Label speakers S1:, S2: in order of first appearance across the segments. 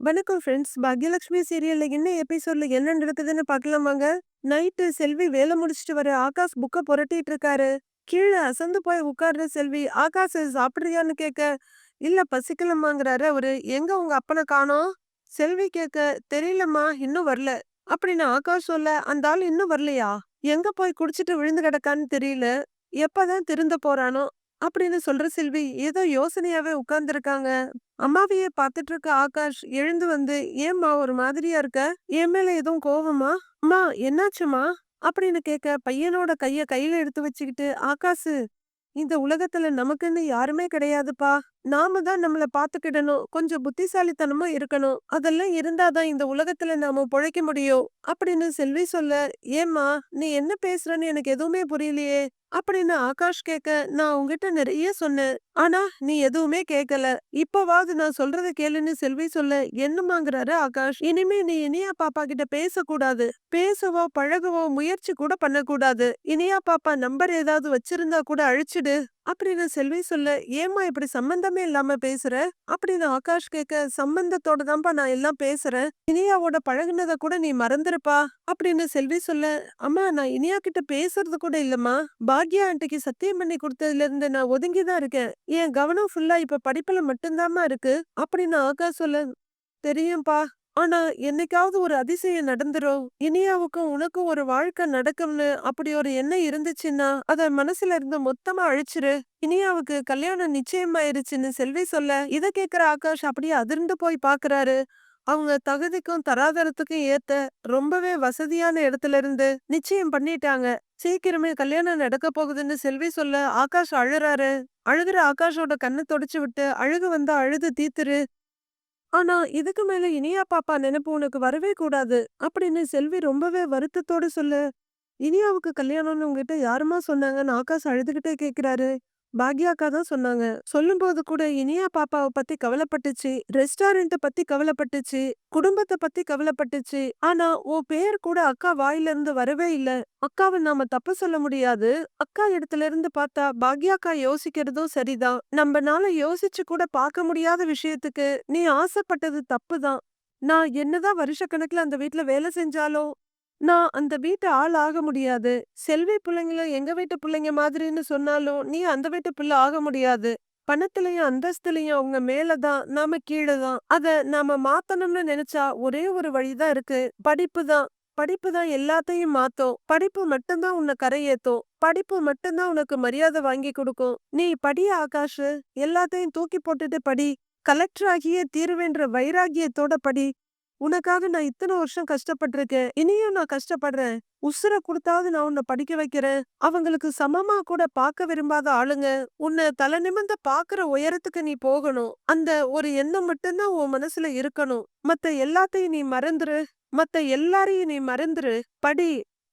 S1: வணக்கம் ஃப்ரெண்ட்ஸ். பாக்யலட்சுமி சீரியல்ல என்ன எபிசோட்ல என்ன நடக்குதுன்னு பார்க்கலாமாங்க? நைட்டு செல்வி வேலை முடிச்சுட்டு வர ஆகாஷ் புக்க புரட்டிட்டு இருக்காரு. கீழ அசந்து போய் உட்கார்ற செல்வி, "ஆகாஷ் சாப்பிடுறியான்னு?" கேட்க, "இல்ல பசிக்கலம்மாங்கிறாரு அவரு. எங்க உங்க அப்பன காணோம்?" செல்வி கேட்க, "தெரியலம்மா, இன்னும் வரல." அப்படின்னு ஆகாஷ் சொல்ல, "அந்த ஆள் இன்னும் வரலையா? எங்க போய் குடிச்சிட்டு விழுந்து கிடக்கான்னு தெரியல. எப்பதான் திருந்த போறானோ?" அப்படின்னு சொல்ற செல்வி ஏதோ யோசனையாவே உட்கார்ந்திருக்காங்க. அம்மாவையே பார்த்துட்டு இருக்க ஆகாஷ் எழுந்து வந்து, "ஏம்மா ஒரு மாதிரியா இருக்க? என் மேல எதுவும் கோவமா? அம்மா என்னாச்சும்மா?" அப்படின்னு கேட்க, பையனோட கைய கையில எடுத்து வச்சுக்கிட்டு, "ஆகாசு, இந்த உலகத்துல நமக்குன்னு யாருமே கிடையாதுப்பா. நாம தான் நம்மள பார்த்துக்கிடணும். கொஞ்சம் புத்திசாலித்தனமா இருக்கணும். அதெல்லாம் இருந்தா தான் இந்த உலகத்துல நாம பொழைக்க முடியும்." அப்படின்னு செல்வி சொல்ல, "ஏம்மா நீ என்ன பேசுறன்னு எனக்கு எதுவுமே புரியலையே." அப்படின்னு ஆகாஷ் கேட்க, "நான் உன்கிட்ட நிறைய சொன்னேன். ஆனா நீ எதுவுமே கேட்கல. இப்பவாவது நான் சொல்றத கேளுன்னு." செல்வி சொல்ல, "என்னம்மாங்கிறாரு ஆகாஷ். "இனிமே நீ இனியா பாப்பா கிட்ட பேசக்கூடாது. பேசவோ பழகவோ முயற்சி கூட பண்ணக்கூடாது. இனியா பாப்பா நம்பர் ஏதாவது வச்சிருந்தா கூட அழிச்சிடு." அப்படின்னு செல்வி சொல்ல, "ஏம்மா இப்படி சம்பந்தமே இல்லாம பேசுற?" அப்படின்னு ஆகாஷ் கேட்க, "சம்பந்தத்தோட தான்ப்பா நான் எல்லாம் பேசுறேன். இனியாவோட பழகுனத கூட நீ மறந்துருப்பா." அப்படின்னு செல்வி சொல்ல, "அம்மா நான் இனியா கிட்ட பேசுறது கூட இல்லம்மா. பாக்யா ஆன்ட்டிக்கு சத்தியம் பண்ணி குடுத்ததுல இருந்து நான் ஒதுங்கி தான் இருக்கேன். என் கவனம் ஃபுல்லா இப்ப படிப்புல மட்டும்தாம்மா இருக்கு." அப்படின்னு ஆகாஷ் சொல்ல, "தெரியும்பா. ஆனா என்னைக்காவது ஒரு அதிசயம் நடந்துரும். இனியாவுக்கும் உனக்கும் ஒரு வாழ்க்கை நடக்கும்னு அப்படி ஒரு எண்ணம் இருந்துச்சுன்னா, அத மனசுல இருந்து மொத்தமா அழிச்சிரு. இனியாவுக்கு கல்யாணம் நிச்சயமாயிருச்சுன்னு." செல்வி சொல்ல, இத கேட்கிற ஆகாஷ் அப்படியே அதிர்ந்து போய் பார்க்கறாரு. அவங்க தகுதிக்கும் தராதரத்துக்கும் ஏத்த ரொம்பவே வசதியான இடத்துல இருந்து நிச்சயம் பண்ணிட்டாங்க. சீக்கிரமே கல்யாணம் நடக்க போகுதுன்னு செல்வி சொல்ல, ஆகாஷ் அழுறாரு. அழுகுற ஆகாஷோட கண்ண தொடச்சு விட்டு, "அழுக வந்தா அழுது தீத்துரு. ஆனா இதுக்கு மேல இனியா பாப்பா நினைப்பு உனக்கு வரவே கூடாது." அப்படின்னு செல்வி ரொம்பவே வருத்தத்தோட சொல்ல, "இனியாவுக்கு கல்யாணம்னு உங்ககிட்ட யாரும்மா சொன்னாங்கன்னு?" ஆகாஷ் அழுதுகிட்டே கேக்குறாரு. "பாக்யா அக்கா தான் சொன்னாங்க." சொல்லும்போது கூட இனியா பாப்பாவ பத்தி கவலைப்பட்டுச்சு, ரெஸ்டாரண்ட்ட பத்தி கவலைப்பட்டுச்சு, குடும்பத்த பத்தி கவலைப்பட்டுச்சு. ஆனா உன் பேர் கூட அக்கா வாயில இருந்து வரவே இல்ல. அக்காவ நாம தப்பு சொல்ல முடியாது. அக்கா இடத்துல இருந்து பார்த்தா பாக்யா அக்கா யோசிக்கிறதும் சரிதான். நம்பனால யோசிச்சு கூட பார்க்க முடியாத விஷயத்துக்கு நீ ஆசைப்பட்டது தப்புதான். நான் என்னதான் வருஷக்கணக்குல அந்த வீட்ல வேலை செஞ்சாலும் நான் அந்த வீட்டு ஆள் ஆக முடியாது. செல்வி புள்ளைங்கள எங்க வீட்டு புள்ளைங்க மாதிரின்னு சொன்னாலும், நீ அந்த வீட்டு பிள்ளை ஆக முடியாது. பணத்திலயும், அந்தஸ்துலயும் அவங்க மேல தான், நாம கீழ தான். அத நாம மாத்தணும்னு நெனச்சா ஒரே ஒரு வழி தான் இருக்கு. படிப்பு தான். படிப்பு தான் எல்லாத்தையும் மாத்தும். படிப்பு மட்டும் தான் உன்ன கரையேத்தும். படிப்பு மட்டும் தான் உனக்கு மரியாதை வாங்கி குடுக்கும். நீ படி ஆகாஷு. எல்லாத்தையும் தூக்கி போட்டுட்டு படி. கலெக்டர் ஆகியே தீருவேன்ற வைராகியத்தோட படி. உனக்காக நான் இத்தன வருஷம் கஷ்டப்பட்டுருக்கேன். இனியும் நான் கஷ்டப்படுறேன். உசுர குடுத்தாவது நான் உன்ன படிக்க வைக்கிறேன். அவங்களுக்கு சமமா கூட பார்க்க விரும்பாத ஆளுங்க, உன்ன தல நிமிர்ந்து பார்க்குற உயரத்துக்கு நீ போகணும். அந்த ஒரு எண்ணம் மட்டும் தான் உன் மனசுல இருக்கணும். மத்த எல்லாத்தையும் நீ மறந்துரு. மத்த எல்லாரையும் நீ மறந்துரு. படி.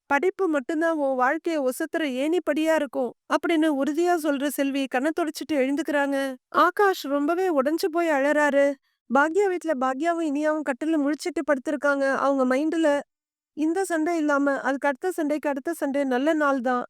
S1: படிப்பு மட்டும் தான் உன் வாழ்க்கைய உசத்துற ஏணிப்படியா இருக்கும்." அப்படின்னு உறுதியா சொல்ற செல்வி கண்ண தொடச்சுட்டு எழுந்துக்கிறாங்க. ஆகாஷ் ரொம்பவே உடைஞ்சு போய் அழறாரு. பாக்யா வீட்ல பாக்யாவும், இனியாவும் கட்டில்ல முழிச்சுட்டு படுத்திருக்காங்க. அவங்க மைண்ட்ல இந்த சண்டை இல்லாம, அதுக்கு அடுத்த சண்டைக்கு அடுத்த சண்டை நல்ல நாள் தான்.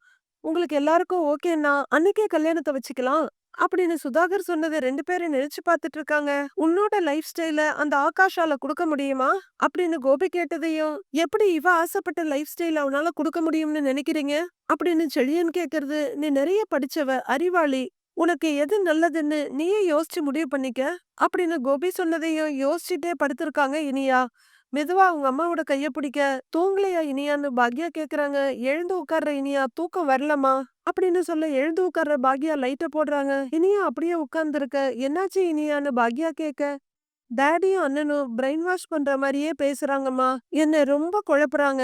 S1: உங்களுக்கு எல்லாருக்கும் ஓகேன்னா, அன்னைக்கே கல்யாணத்த வச்சுக்கலாம். அப்படின்னு சுதாகர் சொன்னத 2 பேரும் நினைச்சு பார்த்துட்டு இருக்காங்க. "உன்னோட லைஃப் ஸ்டைல அந்த ஆகாஷால குடுக்க முடியுமா?" அப்படின்னு கோபி கேட்டதையும், "எப்படி இவ ஆசைப்பட்ட லைஃப் ஸ்டைல் அவனால குடுக்க முடியும்னு நினைக்கிறீங்க?" அப்படின்னு செழியன் கேட்கறது, "நீ நெறைய படிச்சவ, அறிவாளி. உனக்கு எது நல்லதுன்னு நீயே யோசிச்சு முடிவு பண்ணிக்க." அப்படின்னு கோபி சொன்னதையும் யோசிச்சுட்டே படுத்திருக்காங்க இனியா. மெதுவா அவங்க அம்மாவோட கைய பிடிக்க, "தூங்கலையா இனியான்னு?" பாக்யா கேக்குறாங்க. எழுந்து உட்கார்ற இனியா, "தூக்கம் வரலம்மா." அப்படின்னு சொல்ல எழுந்து உட்கார்ற பாக்யா லைட்ட போடுறாங்க. இனியா அப்படியே உட்கார்ந்திருக்க. "என்னாச்சு இனியான்னு?" பாக்யா கேட்க, "டாடியும் அண்ணனும் பிரெயின் வாஷ் பண்ற மாரியே பேசுறாங்கம்மா. என்ன ரொம்ப குழப்புறாங்க."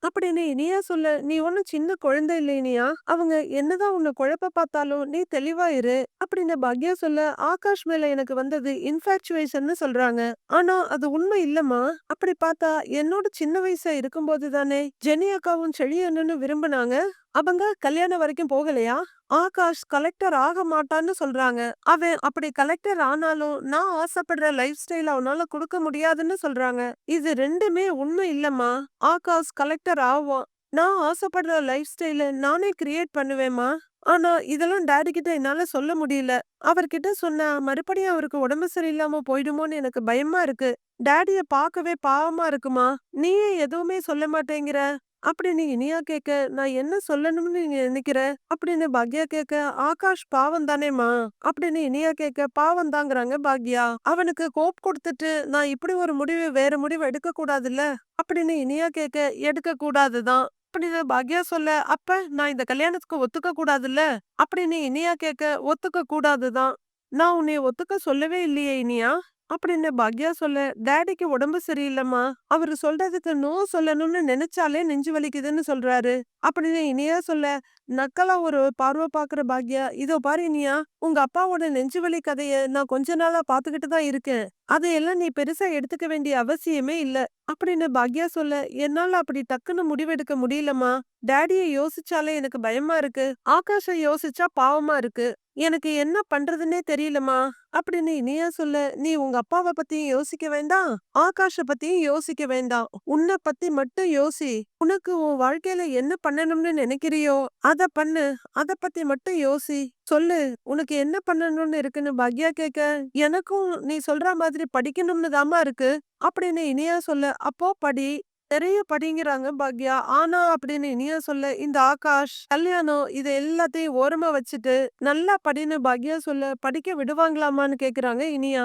S1: அப்படின்னு இனியா சொல்ல, "நீ ஒண்ணும் சின்ன குழந்தை இல்ல இனியா. அவங்க என்னதான் உன்னை குழப்ப பார்த்தாலும் நீ தெளிவா இரு." அப்படின்னு பாக்யா சொல்ல, "ஆகாஷ் மேல எனக்கு வந்தது இன்ஃபாக்சுவேஷன்னு சொல்றாங்க. ஆனா அது உண்மை இல்லம்மா. அப்படி பார்த்தா என்னோட சின்ன வயசா இருக்கும்போது தானே ஜெனி அக்காவும் செழி அண்ணனும் விரும்புனாங்க. அவங்க கல்யாணம் வரைக்கும் போகலையா? ஆகாஷ் கலெக்டர் ஆக மாட்டான்னு சொல்றாங்க. அவன் அப்படி கலெக்டர் ஆனாலும் நான் ஆசைப்படுற லைஃப் ஸ்டைல் அவனால கொடுக்க முடியாதுன்னு சொல்றாங்க. இது 2மே உண்மை இல்லம்மா. ஆகாஷ் கலெக்டர் ஆவான். நான் ஆசைப்படுற லைஃப் ஸ்டைல நானே கிரியேட் பண்ணுவேம்மா." ஆனா இதெல்லாம் டாடி கிட்ட என்னால சொல்ல முடியல. அவர்கிட்ட சொன்னா மறுபடியும் அவருக்கு உடம்பு சரியில்லாம போயிடுமோன்னு எனக்கு பயமா இருக்கு. டாடிய பார்க்கவே பாவமா இருக்குமா. நீ ஏன் எதுவுமே சொல்ல மாட்டேங்கிற? அப்படின்னு இனியா கேட்க, நான் என்ன சொல்லணும்னு நீ நினைக்கிற? அப்படின்னு பாக்யா கேட்க, ஆகாஷ் பாவம் தானேம்மா? அப்படின்னு இனியா கேட்க, பாவம் தாங்கிறாங்க பாக்யா. அவனுக்கு கோப் கொடுத்துட்டு நான் இப்படி ஒரு முடிவு வேற முடிவு எடுக்க கூடாதுல்ல? அப்படின்னு இனியா கேட்க, எடுக்க கூடாதுதான். அப்படின்னு பாக்யா சொல்ல, அப்ப நான் இந்த கல்யாணத்துக்கு ஒத்துக்க கூடாதுல்ல? அப்படின்னு இனியா கேட்க, ஒத்துக்க கூடாதுதான். நான் உன்னைய ஒத்துக்க சொல்லவே இல்லையே இனியா? அப்படின்னு பாக்யா சொல்ல, டாடிக்கு உடம்பு சரியில்லம்மா. அவரு சொல்றதுக்கு நோ சொல்லணும்னு நினைச்சாலே நெஞ்சு வலிக்குதுன்னு சொல்றாரு. அப்படின்னு இனியா சொல்ல, நக்கலா ஒரு பார்வை பாக்குற பாக்யா, இதோ பாரு இனியா, உங்க அப்பாவோட நெஞ்சு வலி கதைய நான் கொஞ்ச நாளா பாத்துக்கிட்டு தான் இருக்கேன். அதையெல்லாம் நீ பெருசா எடுத்துக்க வேண்டிய அவசியமே இல்ல. அப்படின்னு பாக்யா சொல்ல, என்னால அப்படி டக்குன்னு முடிவெடுக்க முடியலம்மா. டாடிய யோசிச்சாலே எனக்கு பயமா இருக்கு. ஆகாஷ யோசிச்சா பாவமா இருக்கு. எனக்கு என்ன பண்றதுன்னே தெரியலம்மா. அப்படின்னு இனியா சொல்ல, நீ உங்க அப்பாவ பத்தியும் யோசிக்க வேண்டாம். ஆகாஷ பத்தியும் யோசிக்க வேண்டாம். உன்ன பத்தி மட்டும் யோசி. உனக்கு உன் வாழ்க்கையில என்ன பண்ணணும்னு நினைக்கிறியோ அத பண்ணு. அத பத்தி மட்டும் யோசி. சொல்லு. உனக்கு என்ன பண்ணணும்னு இருக்குன்னு பாக்யா கேட்க, எனக்கும் நீ சொல்ற மாதிரி படிக்கணும்னு தாம்மா இருக்கு. அப்படின்னு இனியா சொல்ல, அப்போ படி. நிறைய படிங்கிறாங்க பாக்யா. ஆனா அப்படின்னு இனியா சொல்ல, இந்த ஆகாஷ், கல்யாணம் இது எல்லாத்தையும் ஓரமா வச்சுட்டு நல்லா படின்னு பாக்யா சொல்ல, படிக்க விடுவாங்களாமான்னு கேக்குறாங்க இனியா.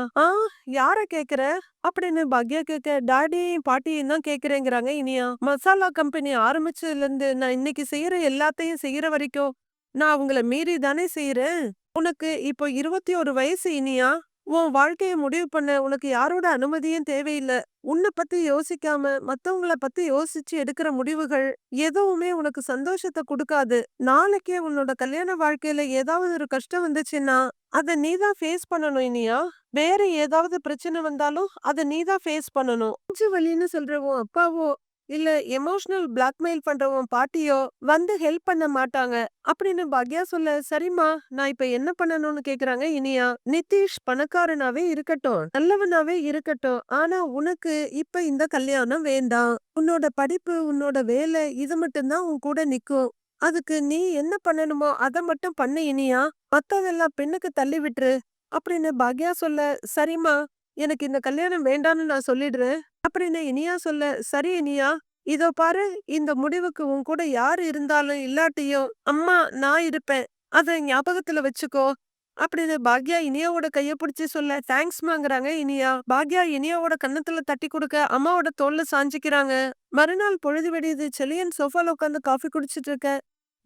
S1: யார கேக்குற? அப்படின்னு பாக்யா கேட்க, டாடியும் பாட்டியும் தான் கேக்குறேங்கிறாங்க இனியா. மசாலா கம்பெனி ஆரம்பிச்சதுல இருந்து நான் இன்னைக்கு செய்யற எல்லாத்தையும் செய்யற வரைக்கும் நான் அவங்கள மீறி தானே செய்யறேன். உனக்கு இப்போ 21 வயசு இனியா. உன் வாழ்க்கைய முடிவு பண்ண உனக்கு யாரோட அனுமதியும் தேவையில்ல. உன்ன பத்தி யோசிக்காம மத்தவங்கள பத்தி யோசிச்சு எடுக்கிற முடிவுகள் எதுவுமே உனக்கு சந்தோஷத்த குடுக்காது. நாளைக்கே உன்னோட கல்யாண வாழ்க்கையில ஏதாவது ஒரு கஷ்டம் வந்துச்சுன்னா, அத நீ தான் ஃபேஸ் பண்ணணும் இனியா. வேற ஏதாவது பிரச்சனை வந்தாலும் அத நீ தான் ஃபேஸ் பண்ணணும். நெஞ்சு வலின்னு சொல்ற உன் அப்பாவோ, இல்ல எமோஷனல் பிளாக்மெயில் பண்ற உன் பாட்டியோ வந்து ஹெல்ப் பண்ண மாட்டாங்க. அப்படின்னு பாக்யா சொல்ல, சரிம்மா நான் இப்ப என்ன பண்ணணும்னு கேக்குறாங்க இனியா. நிதிஷ் பணக்காரனாவே இருக்கட்டும், நல்லவனாவே இருக்கட்டும். ஆனா உனக்கு இப்ப இந்த கல்யாணம் வேண்டாம். உன்னோட படிப்பு, உன்னோட வேலை இது மட்டும் தான் உன் கூட நிக்கும். அதுக்கு நீ என்ன பண்ணணுமோ அத மட்டும் பண்ணு இனியா. மத்ததெல்லாம் பெண்ணுக்கு தள்ளி விட்டுரு. அப்படின்னு பாக்யா சொல்ல, சரிம்மா எனக்கு இந்த கல்யாணம் வேண்டான்னு நான் சொல்லிடுறேன். அப்படின்னு இனியா சொல்ல, சரி இனியா. இதோ பாரு, இந்த முடிவுக்கு உன் கூட யாரு இருந்தாலும் இல்லாட்டியும் அம்மா நான் இருப்பேன். அத ஞாபகத்துல வச்சுக்கோ. அப்படின்னு பாக்யா இனியாவோட கைய பிடிச்சு சொல்ல, தேங்க்ஸ்மாங்கிறாங்க இனியா. பாக்யா இனியாவோட கன்னத்துல தட்டி கொடுக்க அம்மாவோட தோல்ல சாஞ்சிக்கிறாங்க. மறுநாள் பொழுது விடியுது. செலியன் சோஃபால உட்காந்து காஃபி குடிச்சிட்டு இருக்க.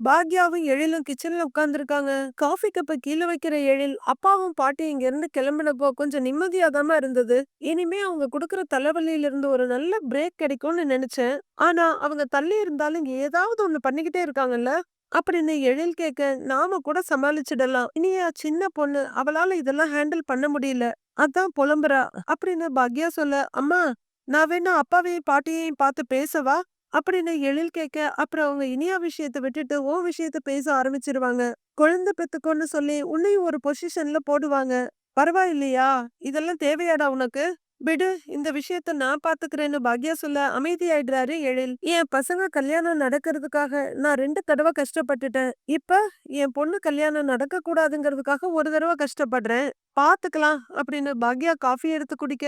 S1: பாக்யாவும் எழிலும் கிச்சன்ல உட்கார்ந்துருக்காங்க. காஃபி கப்ப கீழ வைக்கிற எழில், அப்பாவும் பாட்டியும் இங்க இருந்து கிளம்பினப்போ கொஞ்சம் நிம்மதியாதாம்மா இருந்தது. இனிமே அவங்க குடுக்குற தலைவலியில இருந்து ஒரு நல்ல பிரேக் கிடைக்கும்னு நினைச்சேன். ஆனா அவங்க தள்ளி இருந்தாலும் இங்க ஏதாவது ஒண்ணு பண்ணிக்கிட்டே இருக்காங்கல்ல. அப்படின்னு எழில் கேட்க, நாம கூட சமாளிச்சிடலாம். இனியா சின்ன பொண்ணு, அவளால இதெல்லாம் ஹேண்டில் பண்ண முடியல. அதான் புலம்புறா. அப்படின்னு பாக்யா சொல்ல, அம்மா நான் வேணா அப்பாவையும் பாட்டியையும் பார்த்து பேசவா? அப்படின்னு எழில் கேட்க, அப்புறம் அவங்க இனியா விஷயத்த விட்டுட்டு உன் விஷயத்த பேச ஆரம்பிச்சிருவாங்க. குழந்தை பெத்துக்கோன்னு சொல்லி உன்னையும் ஒரு பொசிஷன்ல போடுவாங்க. பரவாயில்லையா? இதெல்லாம் தேவையாடா உனக்கு? விடு, இந்த விஷயத்த நான் பாத்துக்கிறேன்னு பாக்யா சொல்ல அமைதியாயிடுறாரு எழில். என் பசங்க கல்யாணம் நடக்கிறதுக்காக நான் 2 தடவை கஷ்டப்பட்டுட்டேன். இப்ப என் பொண்ணு கல்யாணம் நடக்க கூடாதுங்கிறதுக்காக ஒரு தடவை கஷ்டப்படுறேன். பாத்துக்கலாம் அப்படின்னு பாக்யா காஃபி எடுத்து குடிக்க,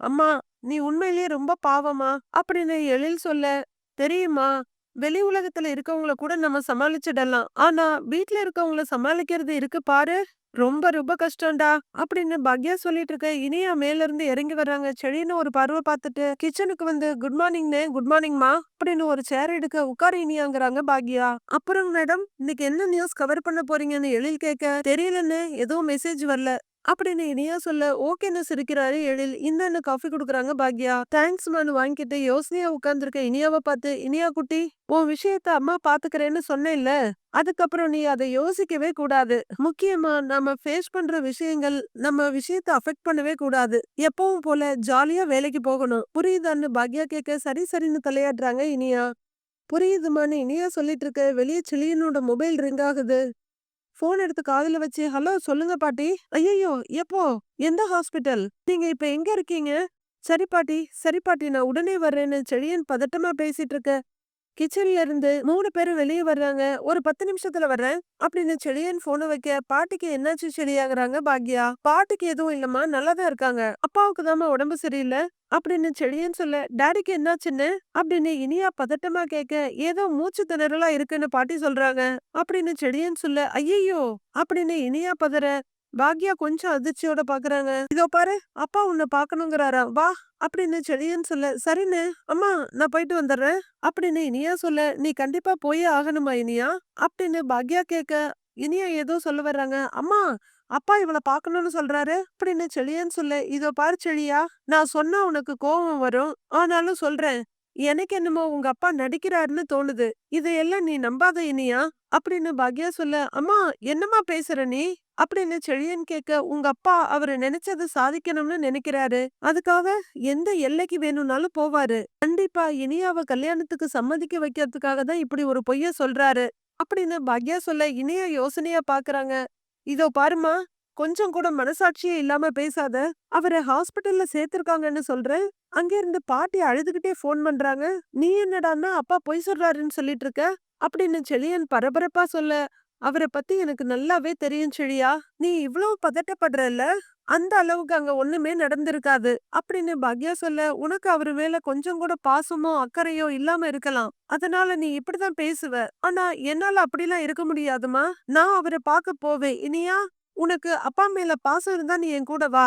S1: அம்மா நீ உண்மையிலேயே ரொம்ப பாவமா? அப்படின்னு எழில் சொல்ல, தெரியுமா? வெளி உலகத்துல இருக்கவங்கள கூட நம்ம சமாளிச்சிடலாம். ஆனா வீட்ல இருக்கவங்கள சமாளிக்கிறது இருக்கு பாரு. ரொம்ப ரொம்ப கஷ்டம்டா. அப்படின்னு பாக்யா சொல்லிட்டு இருக்க, இனியா மேல இருந்து இறங்கி வர்றாங்க. செடின்னு ஒரு பார்வை பார்த்துட்டு கிச்சனுக்கு வந்து குட் மார்னிங்னு, குட் மார்னிங்மா அப்படின்னு ஒரு சேர் எடுக்க உட்காரு இனியாங்கிறாங்க பாக்யா. அப்புறம் மேடம் இன்னைக்கு என்ன நியூஸ் கவர் பண்ண போறீங்கன்னு எழில் கேட்க, தெரியலன்னு எதுவும் மெசேஜ் வரல. அப்படின்னு இனியா சொல்ல, ஓகேன்னு சிரிக்கிறாரு எழில். இந்தான்னு காஃபி குடுக்குறாங்க பாக்யா. தேங்க்ஸ்மான்னு வாங்கிட்டு யோசனையா உட்கார்ந்திருக்க இனியாவை பார்த்து, இனியா குட்டி உன் விஷயத்த அம்மா பாத்துக்கிறேன்னு சொன்னேன்ல. அதுக்கப்புறம் நீ அதை யோசிக்கவே கூடாது. முக்கியமா நம்ம ஃபேஸ் பண்ற விஷயங்கள் நம்ம விஷயத்த அஃபெக்ட் பண்ணவே கூடாது. எப்பவும் போல ஜாலியா வேலைக்கு போகணும். புரியுதான்னு பாக்யா கேட்க, சரி சரின்னு தலையாட்டுறாங்க இனியா. புரியுதுமான்னு இனியா சொல்லிட்டு இருக்க, வெளியே சிலியனோட மொபைல் ரிங் ஆகுது. ஃபோன் எடுத்து காதுல வச்சு, ஹலோ சொல்லுங்க பாட்டி. ஐயையோ எப்போ? எந்த ஹாஸ்பிட்டல்? நீங்க இப்ப எங்க இருக்கீங்க? சரி பாட்டி, சரி பாட்டி நான் உடனே வர்றேன்னு செழியன் பதட்டமா பேசிட்டு இருக்க. கிச்சன்ல இருந்து 3 பேரும் வெளிய வர்றாங்க. "ஒரு 10 நிமிஷத்துல வர்றேன்" அப்படின்னு செழியன் ஃபோன வைக்க, "பாட்டிக்கு என்னாச்சு செழியாங்கறாங்க பாக்யா." "பாட்டிக்கு எதுவும் இல்லம்மா, நல்லா தான் இருக்காங்க. அப்பாவுக்கு தாம்மா உடம்பு சரியில்ல" அப்படின்னு செழியன் சொல்ல, "டாடிக்கு என்னாச்சுன்னு?" அப்படின்னு இனியா பதட்டமா கேட்க, "ஏதோ மூச்சு திணறலா இருக்குன்னு பாட்டி சொல்றாங்க" அப்படின்னு செழியன் சொல்ல, "ஐயையோ!" அப்படின்னு இனியா பதற, பாக்யா கொஞ்சம் அதிர்ச்சியோட பாக்குறாங்க. "இதோ பாரு, அப்பா உன்ன பாக்கணுங்கிறாராம், வா" அப்படின்னு செழியன் சொல்ல, "சரின்னு, அம்மா நான் போயிட்டு வந்துடுறேன்" அப்படின்னு இனியா சொல்ல, "நீ கண்டிப்பா போயே ஆகணுமா இனியா?" அப்படின்னு பாக்யா கேட்க, இனியா ஏதோ சொல்ல வர்றாங்க. "அம்மா, அப்பா இவள பாக்கணும்னு சொல்றாரு" அப்படின்னு செழியன் சொல்ல, "இதோ பாரு செழியா, நான் சொன்னா உனக்கு கோவம் வரும். ஆனாலும் சொல்றேன். எனக்கு என்னமோ உங்க அப்பா நடிக்கிறாருன்னு தோணுது. இதையெல்லாம் நீ நம்பாத இனியா" அப்படின்னு பாக்யா சொல்ல, "அம்மா என்னம்மா பேசுற நீ?" அப்படின்னு செழியன் கேட்க, "உங்க அப்பா அவரு நெனைச்சத சாதிக்கணும்னு நெனைக்கிறாரு. அதுக்காக எந்த எல்லைக்கு வேணும்னாலும் போவாரு. கண்டிப்பா இனியாவ கல்யாணத்துக்கு சம்மதிக்க வைக்கிறதுக்காக தான் இப்படி ஒரு பொய்ய சொல்றாரு" அப்படின்னு பாக்யா சொல்ல, இனியா யோசனையா பாக்குறாங்க. "இதோ பாரும்மா, கொஞ்சம் கூட மனசாட்சியே இல்லாம பேசாத. அவர ஹாஸ்பிடல்ல சேர்த்திருக்காங்கன்னு சொல்றேன். அங்கேருந்து பாட்டி அழுதுகிட்டே ஃபோன் பண்றாங்க. நீ என்னடான்னா அப்பா பொய் சொல்றாருன்னு சொல்லிட்டு இருக்க" அப்படின்னு செழியன் பரபரப்பா சொல்ல, "அவர பத்தி எனக்கு நல்லாவே தெரியும் செழியா. நீ இவ்ளோ பதட்டப்படுறல்ல, அந்த அளவுக்கு அங்க ஒண்ணுமே நடந்திருக்காது" அப்படின்னு பாக்யா சொல்ல, "உனக்கு அவரு மேல கொஞ்சம் கூட பாசமோ, அக்கறையோ இல்லாம இருக்கலாம். அதனால நீ இப்படிதான் பேசுவ. ஆனா என்னால அப்படிலாம் இருக்க முடியாதும்மா. நான் அவர பாக்க போவேன். இனியா, உனக்கு அப்பா மேல பாசம் இருந்தா நீ என் கூட வா"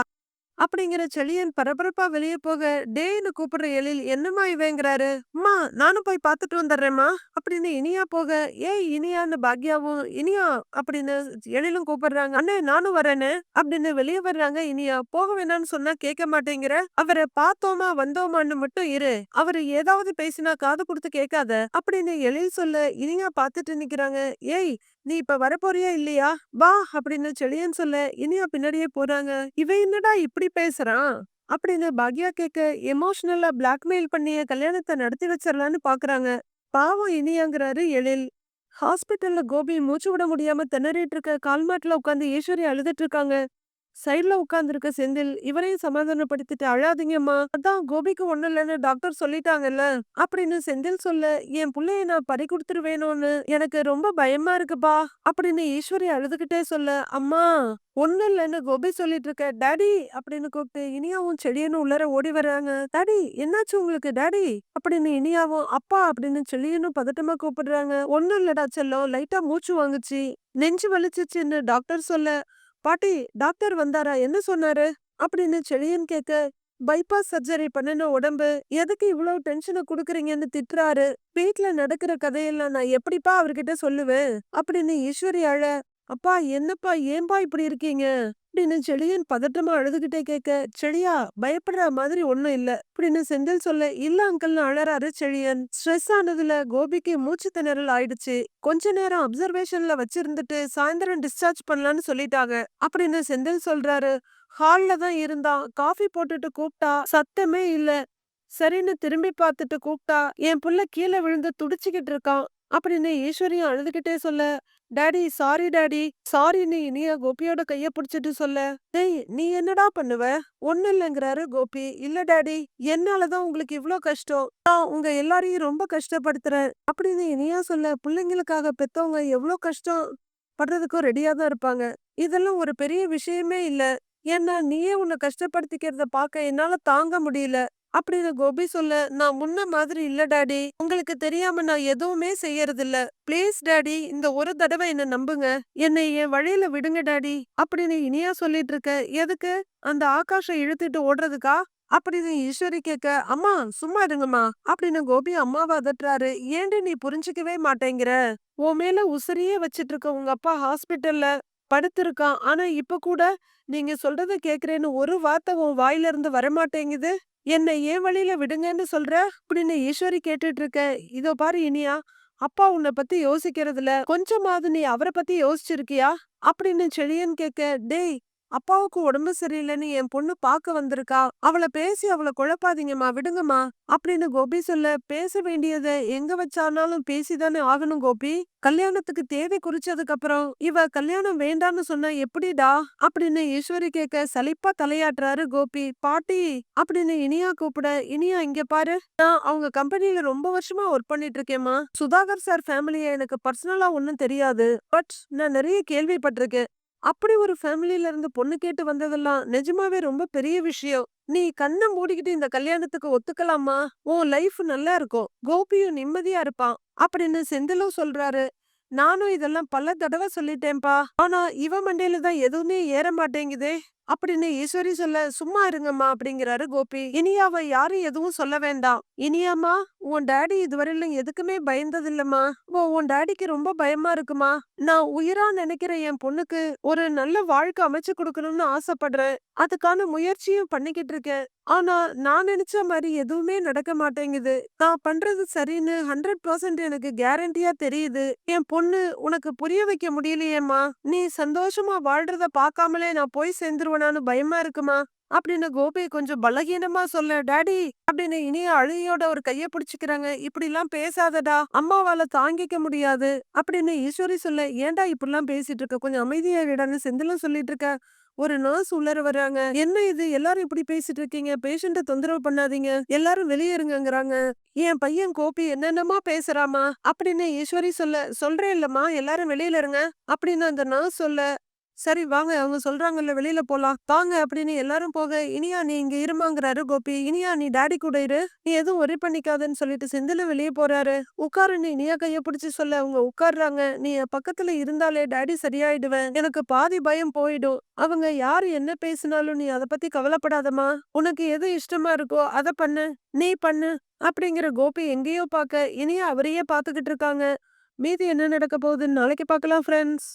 S1: அப்படிங்கிற செழியன் பரபரப்பா வெளிய போக, டேய்ன்னு கூப்பிடுற எழில், "என்னம்மா இவங்கிறாரு?" "அம்மா நானும் போய் பார்த்துட்டு வந்துடுறேம்மா" அப்படின்னு இனியா போக, "ஏய் இனியான்னு" பாக்யாவும், "இனியா" அப்படின்னு எழிலும் கூப்பிடுறாங்க. "அண்ணே நானும் வரேனே" அப்படின்னு வெளிய வர்றாங்க இனியா. "போக வேணாம்னு சொன்னா கேட்க மாட்டேங்கிற. அவர பார்த்தோமா வந்தோமான்னு மட்டும் இரு. அவரு ஏதாவது பேசினா காது குடுத்து கேட்காத" அப்படின்னு எழில் சொல்ல, இனியா பார்த்துட்டு நிக்கிறாங்க. "ஏய், நீ இப்ப வரப்போறியா இல்லையா? வா" அப்படின்னு செழியன் சொல்ல, இனியா பின்னாடியே போறாங்க. "இவன் என்னடா இப்படி பேசுறான்?" அப்படின்னு பாக்யா கேட்க, எமோஷனலா பிளாக்மெயில் பண்ணிய கல்யாணத்த நடத்தி வச்சிரலான்னு பாக்குறாங்க. பாவம் இனியாங்கிறாரு எழில். ஹாஸ்பிட்டல்ல கோபி மூச்சு விட முடியாம திணறிட்டு இருக்க, கால்மாட்ல உட்காந்து ஈஸ்வரி அழுதுட்டு இருக்காங்க. சைடுல உட்கார்ந்திருக்க செந்தில் இவரையும் சமாதானப்படுத்திட்டு, "அழாதீங்கம்மா, அதான் கோபிக்கு ஒண்ணும் இல்லைன்னு டாக்டர் சொல்லிட்டாங்கல்ல" அப்படின்னு செந்தில் சொல்ல, "என் புள்ளைய நான் பறி கொடுத்துருவேனோன்னு எனக்கு ரொம்ப பயமா இருக்குப்பா" அப்படின்னு ஈஸ்வரி அழுதுகிட்டே சொல்ல, "அம்மா ஒண்ணும் இல்லைன்னு கோபி சொல்லிட்டு இருக்க டாடி" அப்படின்னு கூப்பிட்டு இனியாவும் செழியனும் உள்ளர ஓடி வர்றாங்க. "டாடி என்னாச்சு உங்களுக்கு டாடி?" அப்படின்னு இனியாவும், "அப்பா" அப்படின்னு செழியனும் பதட்டமா கூப்பிடுறாங்க. "ஒண்ணும் இல்லடா செல்லம், லைட்டா மூச்சு வாங்குச்சு, நெஞ்சு வலிச்சுச்சுன்னு டாக்டர் சொல்ல" "பாட்டி, டாக்டர் வந்தாரா? என்ன சொன்னாரு?" அப்படின்னு செழியன் கேட்க, "பைபாஸ் சர்ஜரி பண்ணுன உடம்பு, எதுக்கு இவ்ளோ டென்ஷன குடுக்குறீங்கன்னு திட்டுறாரு. வீட்ல நடக்கிற கதையெல்லாம் நான் எப்படிப்பா அவர்கிட்ட சொல்லுவேன்?" அப்படின்னு ஈஸ்வரி அழ, "அப்பா என்னப்பா, ஏன்பா இப்படி இருக்கீங்க?" அப்படின்னு செழியன் பதட்டமா அழுதுகிட்டே கேட்க, "செழியா, பயப்படுற மாதிரி ஒண்ணும் இல்ல" அப்படின்னு செந்தில் சொல்ல, "இல்ல அங்கிள்னு" அழறாரு செழியன். ஸ்ட்ரெஸ் ஆனதுல கோபிக்கு மூச்சு திணறல் ஆயிடுச்சு. கொஞ்ச நேரம் அப்சர்வேஷன்ல வச்சிருந்துட்டு சாயந்தரம் டிஸ்சார்ஜ் பண்ணலாம்னு சொல்லிட்டாங்க அப்படின்னு செந்தில் சொல்றாரு. ஹால்ல தான் இருந்தான். காஃபி போட்டுட்டு கூப்பிட்டா சத்தமே இல்ல. சரின்னு திரும்பி பார்த்துட்டு கூப்பிட்டா, என் புள்ள கீழ விழுந்து துடிச்சுக்கிட்டு இருக்கான் அப்படின்னு ஈஸ்வரியும் அழுதுகிட்டே சொல்ல, "டாடி சாரி டாடி சாரின்னு" இனியா கோபியோட கைய பிடிச்சிட்டு சொல்ல, "டேய் நீ என்னடா பண்ணுவ?" "ஒண்ணும் இல்லைங்கிறாரு கோபி. "இல்ல டாடி, என்னாலதான் உங்களுக்கு இவ்ளோ கஷ்டம். நான் உங்க எல்லாரையும் ரொம்ப கஷ்டப்படுத்துறேன்" அப்படின்னு இனியா சொல்ல, "பிள்ளைங்களுக்காக பெத்தவங்க எவ்ளோ கஷ்டம் படுறதுக்கும் ரெடியா தான் இருப்பாங்க. இதெல்லாம் ஒரு பெரிய விஷயமே இல்ல. ஏன்னா நீயே உன்னை கஷ்டப்படுத்திக்கிறத பார்க்க என்னால தாங்க முடியல" அப்படின்னு கோபி சொல்ல, "நான் முன்ன மாதிரி இல்ல டாடி. உங்களுக்கு தெரியாம நான் எதுவுமே செய்யறதில்ல. ப்ளீஸ் டாடி, இந்த ஒரு தடவை என்ன நம்புங்க. என்னை என் வழியில விடுங்க டாடி" அப்படின்னு இனியா சொல்லிட்டு இருக்க, "எதுக்கு? அந்த ஆகாஷ இழுத்துட்டு ஓடுறதுக்கா?" அப்படின்னு ஈஸ்வரி கேட்க, "அம்மா சும்மா இருங்கம்மா" அப்படின்னு கோபி அம்மாவை அதட்டுறாரு. "ஏண்டி நீ புரிஞ்சுக்கவே மாட்டேங்கிற? உன் மேல உசிரியே வச்சிட்டு இருக்க உங்க அப்பா ஹாஸ்பிட்டல்ல படுத்திருக்கான். ஆனா இப்ப கூட நீங்க சொல்றத கேக்குறேன்னு ஒரு வார்த்தை உன் வாயில இருந்து வரமாட்டேங்குது. என்னை என் வழியில விடுங்கன்னு சொல்ற" அப்படின்னு ஈஸ்வரி கேட்டுட்டு இருக்க. "இதோ பாரு இனியா, அப்பா உன்னை பத்தி யோசிக்கிறதுல கொஞ்சமாவது நீ அவரை பத்தி யோசிச்சிருக்கியா?" அப்படின்னு செழியன் கேட்க, "டேய் அப்பாவுக்கு உடம்பு சரியில்லைன்னு என் பொண்ணு பாக்க வந்திருக்கா. அவள பேசி அவள குழப்பாதீங்கம்மா, விடுங்கம்மா அப்படின்னு கோபி சொல்ல, பேச வேண்டியத எங்க வச்சானாலும் பேசிதானே ஆகணும் கோபி. கல்யாணத்துக்கு தேதி குறிச்சதுக்கு அப்புறம் இவ கல்யாணம் வேண்டான்னு சொன்னா எப்படிடா அப்படின்னு ஈஸ்வரி கேட்க சலிப்பா தலையாட்டுறாரு கோபி. பாட்டி அப்படின்னு இனியா கூப்பிட, இனியா இங்க பாரு, நான் அவங்க கம்பெனில ரொம்ப வருஷமா ஒர்க் பண்ணிட்டு இருக்கேம்மா. சுதாகர் சார் ஃபேமிலிய எனக்கு பர்சனலா ஒண்ணும் தெரியாது. பட் நான் நிறைய கேள்விப்பட்டிருக்கேன். அப்படி ஒரு ஃபேமிலில இருந்து பொண்ணு கேட்டு வந்ததெல்லாம் நிஜமாவே ரொம்ப பெரிய விஷயம். நீ கண்ண மூடிக்கிட்டு இந்த கல்யாணத்துக்கு ஒத்துக்கலாமா? உன் லைஃப் நல்லா இருக்கும். கோபியும் நிம்மதியா இருப்பான் அப்படின்னு செந்திலும் சொல்றாரு. நானும் இதெல்லாம் பல தடவை சொல்லிட்டேன்பா. ஆனா இவ மண்டையில தான் எதுவுமே ஏற மாட்டேங்குதே அப்படின்னு ஈஸ்வரி சொல்ல, சும்மா இருங்கம்மா அப்படிங்கிறாரு கோபி. இனியாவ யாரும் எதுவும் சொல்ல வேண்டாம். இனியாமா, உன் டாடி இதுவரையிலும் எதுக்குமே பயந்ததில்லம்மா. உன் டாடிக்கு ரொம்ப பயமா இருக்குமா. நான் உயிரா நினைக்கிற என் பொண்ணுக்கு ஒரு நல்ல வாழ்க்கை அமைச்சு கொடுக்கணும்னு ஆசைப்படுறேன். அதுக்கான முயற்சியும் பண்ணிக்கிட்டு இருக்கேன். ஆனா நான் நினைச்ச மாதிரி எதுவுமே நடக்க மாட்டேங்குது. நான் பண்றது சரின்னு 100% எனக்கு கேரண்டியா தெரியுது. என் பொண்ணு உனக்கு புரிய வைக்க முடியலையேம்மா. நீ சந்தோஷமா வாழ்றத பார்க்காமலே நான் போய் சேர்ந்துருவேனான்னு பயமா இருக்குமா அப்படின்னு கோபி கொஞ்சம் பலகீனமா சொல்ல, டாடி அப்படின்னு இனிய அழுகையோட ஒரு கைய பிடிச்சுக்கிறாங்க. இப்படிலாம் பேசாதடா, அம்மாவால தாங்கிக்க முடியாது அப்படின்னு ஈஸ்வரி சொல்ல, ஏன்டா இப்படிலாம் பேசிட்டு இருக்க, கொஞ்சம் அமைதியா இருடான்னு செந்திலும் சொல்லிட்டு இருக்க. ஒரு நர்ஸ் உள்ளர வராங்க. என்ன இது எல்லாரும் இப்படி பேசிட்டு இருக்கீங்க, பேஷண்ட தொந்தரவு பண்ணாதீங்க, எல்லாரும் வெளியேறுங்கங்கறாங்க. என் பையன் கோபி என்னென்னமா பேசுறாமா அப்படின்னு ஈஸ்வரி சொல்ல, சொல்றேன் இல்லம்மா எல்லாரும் வெளியில இருங்க அப்படின்னு அந்த நர்ஸ் சொல்ல, சரி வாங்க அவங்க சொல்றாங்கல்ல வெளியில போலாம் வாங்க அப்படின்னு எல்லாரும் போக, இனியா நீ இங்க இருமாங்கிறாரு கோபி. இனியா நீ டாடி கூட இரு, நீ எதுவும் ஒரி பண்ணிக்காதன்னு சொல்லிட்டு செந்தில வெளியே போறாரு. உட்காருன்னு இனியா கைய பிடிச்சு சொல்ல அவங்க உட்கார்றாங்க. நீ என் பக்கத்துல இருந்தாலே டாடி சரியாயிடுவேன், எனக்கு பாதி பயம் போயிடும். அவங்க யாரு என்ன பேசினாலும் நீ அத பத்தி கவலைப்படாதம்மா, உனக்கு எது இஷ்டமா இருக்கோ அத பண்ணு, நீ பண்ணு அப்படிங்கிற கோபி எங்கேயோ பாக்க இனியா அவரையே பாத்துக்கிட்டு இருக்காங்க. மீதி என்ன நடக்க போகுதுன்னு நாளைக்கு பார்க்கலாம் ஃப்ரெண்ட்ஸ்.